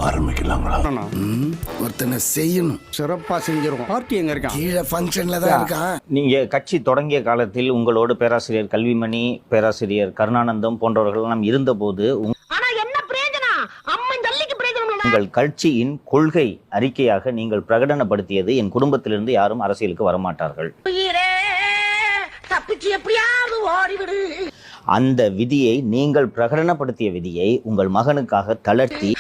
ஆரம்பிக்கலாங்களா? ஒருத்தனை செய்யணும், சிறப்பா செஞ்சிருவோம். பார்ட்டி எங்க இருக்கான்? கீழே ஃபங்க்ஷன்ல தான் இருக்கான். நீங்க கட்சி தொடங்கிய காலத்தில் உங்களோடு பேராசிரியர் கல்விமணி, பேராசிரியர் கருணானந்தம் போன்றவர்கள் எல்லாம் இருந்தபோது உங்கள் கட்சியின் கொள்கை அறிக்கையாக நீங்கள் பிரகடனப்படுத்தியது, என் குடும்பத்திலிருந்து யாரும் அரசியலுக்கு வரமாட்டார்கள். அந்த விதியை, நீங்கள் பிரகடனப்படுத்திய விதியை உங்கள் மகனுக்காக தளர்த்தி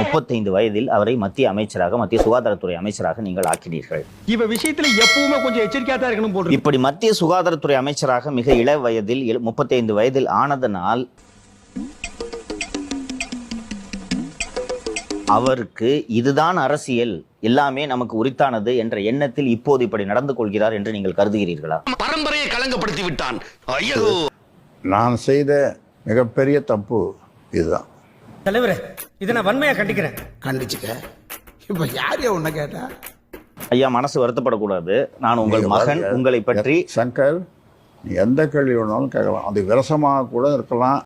35 வயதில் அவரை மத்திய அமைச்சராக, மத்திய சுகாதாரத்துறை அமைச்சராக நீங்கள் ஆக்கினீர்கள். இவ விஷயத்துல எப்பவுமே கொஞ்சம் எச்சரிக்கையா தான் இருக்கணும் போல. இப்படி மத்திய சுகாதாரத்துறை அமைச்சராக மிக இள வயதில் 35 வயதில் ஆனதனால் அவருக்கு இதுதான் அரசியல், எல்லாமே நமக்கு உரித்தானது என்ற எண்ணத்தில் இப்போது இப்படி நடந்து கொள்கிறார் என்று நீங்கள் கருதுகிறீர்களா? பரம்பரையை களங்கப்படுத்தி விட்டான். ஐயோ, நான் செய்த மிகப்பெரிய தப்பு இதுதான். தலைவரே, இதை நான் வன்மையா கண்டிக்கிறேன். கண்டிச்சுக்க. இப்ப யார் உன்ன கேட்டா? ஐயா, மனசு வருத்தப்படக்கூடாது. நான் உங்கள் மகன், உங்களை பற்றி சங்கர், நீ எந்த கேள்வி வேணாலும் கேட்கலாம், அது விரசமாக கூட இருக்கலாம்.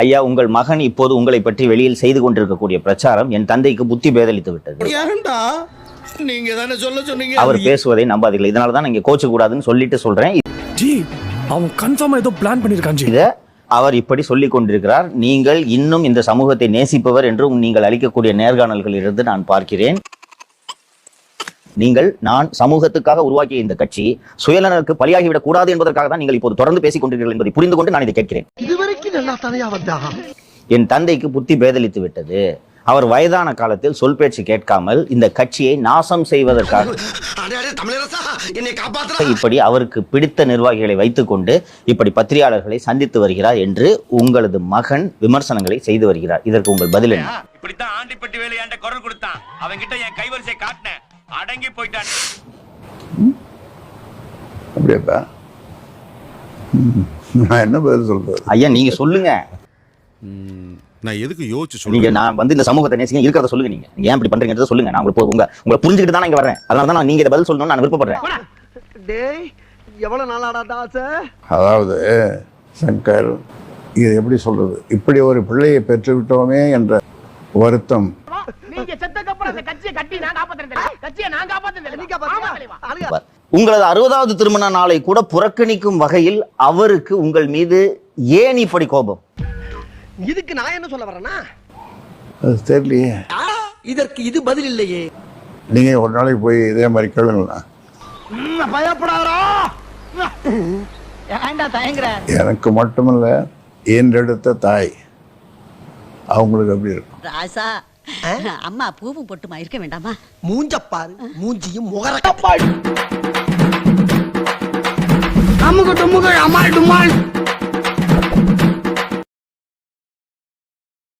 ஐயா, உங்கள் மகன் இப்போது உங்களை பற்றி வெளியில் செய்து கொண்டிருக்கக்கூடிய பிரச்சாரம் என் தந்தைக்கு புத்தி பேதலித்து விட்டது. நீங்க தானே சொல்ல சொன்னீங்க. அவர் பேசுவதை நம்பாதீர்கள். இதனாலதான் நீங்க கோச்சு கூடாதுன்னு சொல்லிட்டு சொல்றேன். அவன் கன்ஃபார்மா ஏதோ பிளான் பண்ணிருக்கான். இத அவர் இப்படி சொல்லிக் கொண்டிருக்கிறார். நீங்கள் இன்னும் இந்த சமூகத்தை நேசிப்பவர் என்று நீங்கள் அளிக்கக்கூடிய நேர்காணல்களில் இருந்து நான் பார்க்கிறேன். நான் சமூகத்துக்காக உருவாக்கிய இந்த கட்சி சுயநலனுக்கு பலியாகிவிடக் கூடாது என்பதற்காக தான் நீங்கள் இப்போது தொடர்ந்து பேசிக் கொண்டிருக்கிறீர்கள் என்பதை புரிந்து கொண்டு நான் இதை கேட்கிறேன். இதுவரைக்கும் நல்லா தனியா வந்தா என் தந்தைக்கு புத்தி பேதலித்து விட்டது. அவர் வயதான காலத்தில் சொல் பேச்சு கேட்காமல் இந்த கட்சியை நாசம் செய்வதற்காக இப்படி அவருக்கு பிடித்த நிர்வாகிகளை வைத்துக் கொண்டு இப்படி பத்திரிகையாளர்களை சந்தித்து வருகிறார் என்று உங்களது மகன் விமர்சனங்களை செய்து வருகிறார். இதற்கு உங்கள் பதில் என்ன? இப்படித்தான் ஆண்டிப்பட்டி வேலையாண்ட குரல் கொடுத்தான். அவன்கிட்ட என் கைவரிசை காட்டினேன், அடங்கி போயிட்டான். அப்படியாப்பா, நான் என்ன பதில் சொல்றது? ஐயா, நீங்க சொல்லுங்க. நான் எதுக்கு யோசிச்சு நீங்க நான் இந்த சமூகத்தை நேசிக்க இருக்கிறத சொல்லுங்க. நீங்க ஏன் இப்படி பண்றீங்கன்றத சொல்லுங்க. நான் உங்களை புரிஞ்சுக்கிட்டு தான் இங்க வரேன். அதனால தான் நீங்க இதை பதில் சொல்லணும்னு நான் விருப்பப்படுறேன். டேய், எவ்வளவு நாளாடா தாச? அதாவது சங்கர், இது எப்படி சொல்றது, இப்படி ஒரு பிள்ளையை பெற்றுவிட்டோமே என்ற வருத்தம். உங்களது 60வது திருமண நாளை கூட புறக்கணிக்கும் வகையில் அவருக்கு உங்கள் மீது ஏன் இப்படி கோபம்? இதுக்கு நான் என்ன சொல்ல வரேன்னா, அது தெரியலையே. இதற்கு இது பதில் இல்லையே. நீங்க ஒரு நாளைக்கு போய் இதே மாதிரி கேளுங்களா. பயப்படாதா? எனக்கு மட்டுமல்ல, என்றெடுத்த தாய் அவங்களுக்கு எப்படி இருக்கும்? ராசா, அம்மா பூவும் பொட்டுமா இருக்க வேண்டாமா? மூஞ்சப்பாரு, மூஞ்சியும் முகரக்கப்பாடு. அம்முக டும்முக அம்மாள் டும்மாள்.